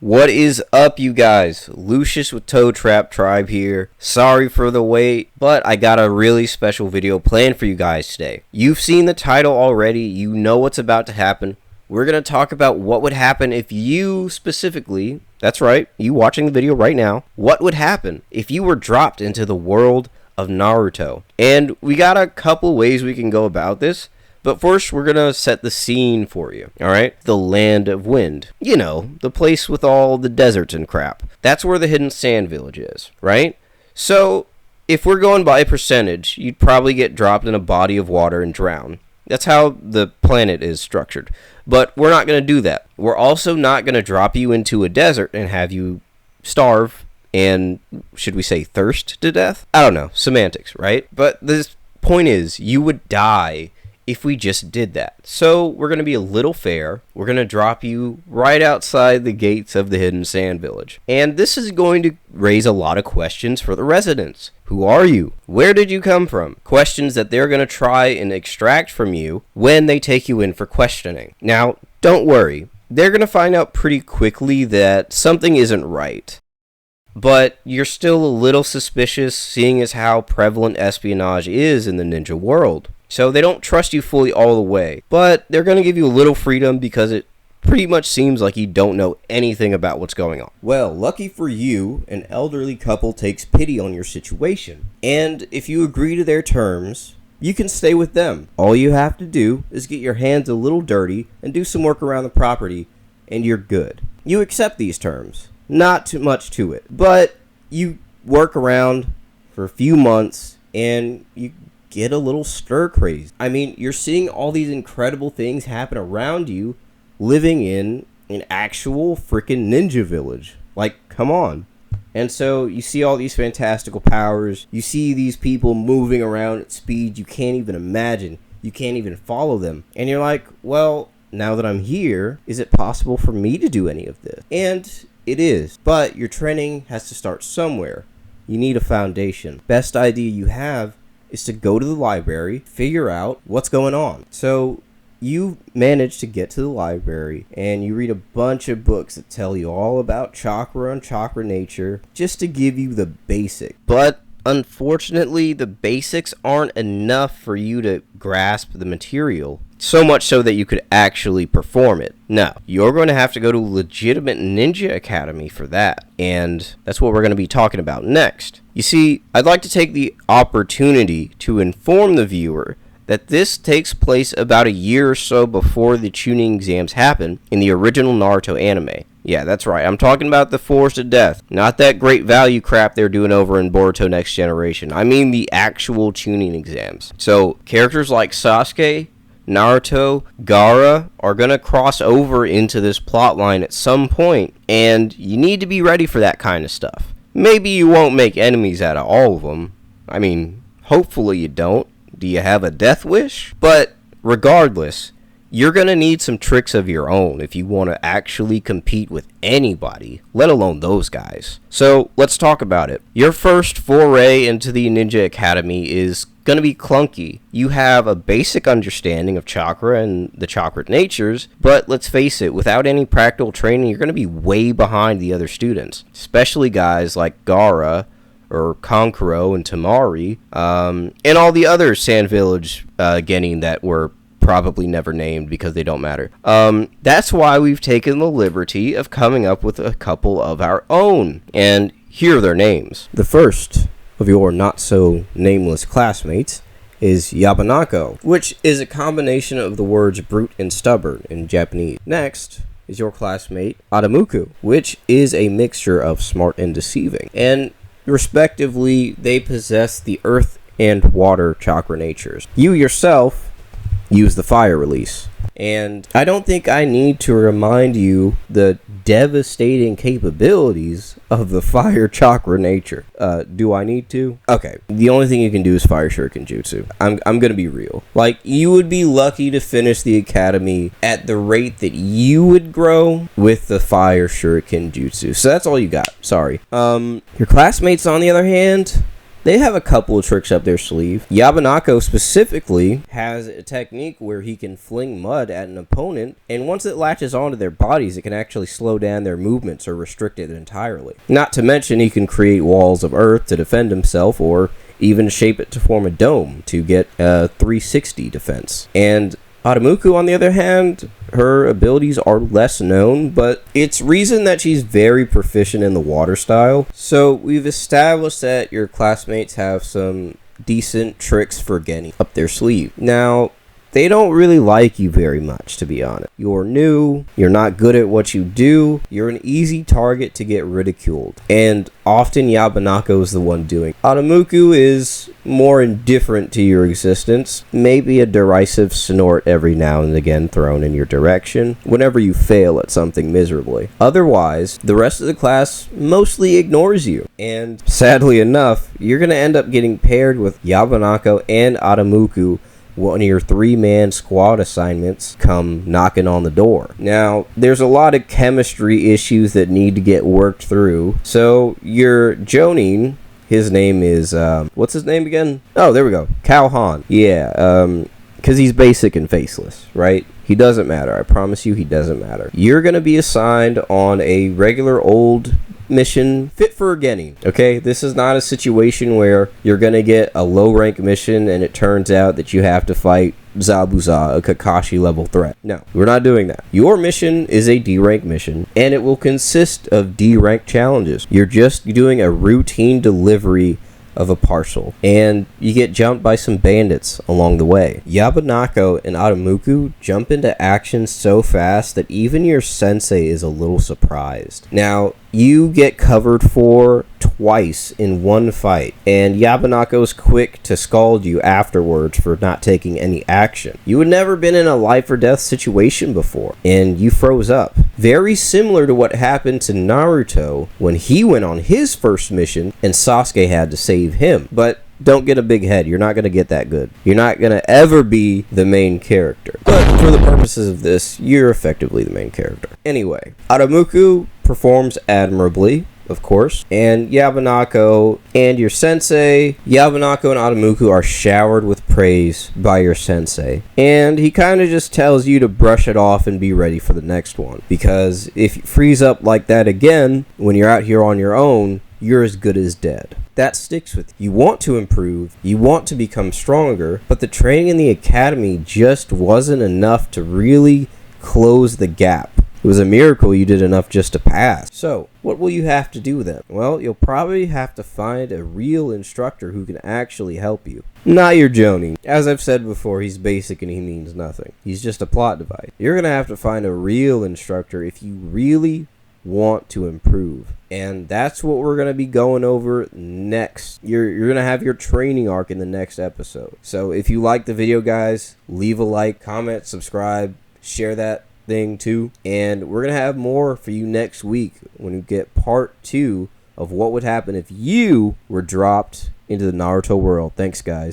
What is up, you guys? Lucius with Toe Trap Tribe here. Sorry for the wait, but I got a really special video planned for you guys today. You've seen the title already, you know what's about to happen. We're going to talk about what would happen if you specifically, that's right, you watching the video right now, what would happen if you were dropped into the world of Naruto. And we got a couple ways we can go about this. But first, we're going to set the scene for you, alright? The Land of Wind. You know, the place with all the deserts and crap. That's where the Hidden Sand Village is, right? So, if we're going by percentage, you'd probably get dropped in a body of water and drown. That's how the planet is structured. But we're not going to do that. We're also not going to drop you into a desert and have you starve and, should we say, thirst to death? I don't know, semantics, right? But the point is, you would die if we just did that. So we're going to be a little fair. We're going to drop you right outside the gates of the Hidden Sand Village. And this is going to raise a lot of questions for the residents. Who are you? Where did you come from? Questions that they're going to try and extract from you when they take you in for questioning. Now, don't worry. They're going to find out pretty quickly that something isn't right. But you're still a little suspicious, seeing as how prevalent espionage is in the ninja world. So they don't trust you fully all the way, but they're going to give you a little freedom because it pretty much seems like you don't know anything about what's going on. Well, lucky for you, an elderly couple takes pity on your situation. And if you agree to their terms, you can stay with them. All you have to do is get your hands a little dirty and do some work around the property, and you're good. You accept these terms. Not too much to it, but you work around for a few months and you get a little stir crazy. I mean, you're seeing all these incredible things happen around you, living in an actual freaking ninja village. Like, come on. And so you see all these fantastical powers. You see these people moving around at speed you can't even imagine. You can't even follow them. And you're like, well, now that I'm here, is it possible for me to do any of this? And it is. But your training has to start somewhere. You need a foundation. Best idea you have is to go to the library, figure out what's going on. So you manage to get to the library and you read a bunch of books that tell you all about chakra and chakra nature, just to give you the basic. But unfortunately, the basics aren't enough for you to grasp the material, so much so that you could actually perform it. No, you're going to have to go to a legitimate ninja academy for that, and that's what we're going to be talking about next. You see, I'd like to take the opportunity to inform the viewer that this takes place about a year or so before the tuning exams happen in the original Naruto anime. Yeah, that's right. I'm talking about the Forest of Death. Not that great value crap they're doing over in Boruto Next Generation. I mean the actual tuning exams. So, characters like Sasuke, Naruto, Gaara are going to cross over into this plotline at some point, and you need to be ready for that kind of stuff. Maybe you won't make enemies out of all of them. I mean, hopefully you don't. Do you have a death wish? But regardless, you're going to need some tricks of your own if you want to actually compete with anybody, let alone those guys. So let's talk about it. Your first foray into the Ninja Academy is going to be clunky. You have a basic understanding of chakra and the chakra natures, but let's face it, without any practical training, you're going to be way behind the other students, especially guys like Gaara, or Kankuro and Tamari, and all the other Sand Village Genin that were probably never named because they don't matter. That's why we've taken the liberty of coming up with a couple of our own, and here are their names. The first of your not-so-nameless classmates is Yabanako, which is a combination of the words brute and stubborn in Japanese. Next is your classmate Adamuku, which is a mixture of smart and deceiving, and respectively, they possess the earth and water chakra natures. You yourself use the fire release. And I don't think I need to remind you the devastating capabilities of the fire chakra nature. Do I need to? Okay, the only thing you can do is fire shuriken jutsu. I'm gonna be real. Like, you would be lucky to finish the academy at the rate that you would grow with the fire shuriken jutsu. So that's all you got. Sorry. Your classmates, on the other hand, they have a couple of tricks up their sleeve. Yabanako specifically has a technique where he can fling mud at an opponent, and once it latches onto their bodies, it can actually slow down their movements or restrict it entirely. Not to mention, he can create walls of earth to defend himself, or even shape it to form a dome to get a 360 defense. And Adamuku, on the other hand, her abilities are less known, but it's reason that she's very proficient in the water style. So we've established that your classmates have some decent tricks for Geni up their sleeve. Now, they don't really like you very much, to be honest. You're new, you're not good at what you do, you're an easy target to get ridiculed, and often Yabanako is the one doing it. Adamuku is more indifferent to your existence, maybe a derisive snort every now and again thrown in your direction whenever you fail at something miserably. Otherwise, the rest of the class mostly ignores you, and sadly enough, you're going to end up getting paired with Yabanako and Adamuku one of your 3-man squad assignments come knocking on the door. Now, there's a lot of chemistry issues that need to get worked through. So, your Jonin, his name is, what's his name again? Oh, there we go. Calhoun. Yeah, because he's basic and faceless, right? He doesn't matter. I promise you, he doesn't matter. You're going to be assigned on a regular old mission fit for a Geni. Okay, this is not a situation where you're gonna get a low rank mission and it turns out that you have to fight Zabuza, a Kakashi level threat. No, we're not doing that. Your mission is a D rank mission, and it will consist of D rank challenges. You're just doing a routine delivery of a parcel, and you get jumped by some bandits along the way. Yabanako and Adamuku jump into action so fast that even your sensei is a little surprised. Now, you get covered for twice in one fight, and Yabanako's quick to scald you afterwards for not taking any action. You had never been in a life or death situation before, and you froze up. Very similar to what happened to Naruto when he went on his first mission and Sasuke had to save him. But don't get a big head. You're not going to get that good. You're not going to ever be the main character. But for the purposes of this, you're effectively the main character. Anyway, Adamuku performs admirably, of course, and Yabanako and your sensei, Yabanako and Adamuku are showered with praise by your sensei, and he kind of just tells you to brush it off and be ready for the next one, because if you freeze up like that again when you're out here on your own, you're as good as dead. That sticks with you. You want to improve, you want to become stronger, but the training in the academy just wasn't enough to really close the gap. It was a miracle you did enough just to pass. So, what will you have to do then? Well, you'll probably have to find a real instructor who can actually help you. Not your Jonin. As I've said before, he's basic and he means nothing. He's just a plot device. You're going to have to find a real instructor if you really want to improve. And that's what we're going to be going over next. You're going to have your training arc in the next episode. So, if you like the video, guys, leave a like, comment, subscribe, share that thing too, and we're gonna have more for you next week when we get part 2 of what would happen if you were dropped into the Naruto world. Thanks, guys.